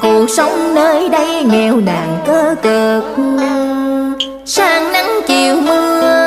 Cuộc sống nơi đây nghèo nàn cơ cực, sáng nắng chiều mưa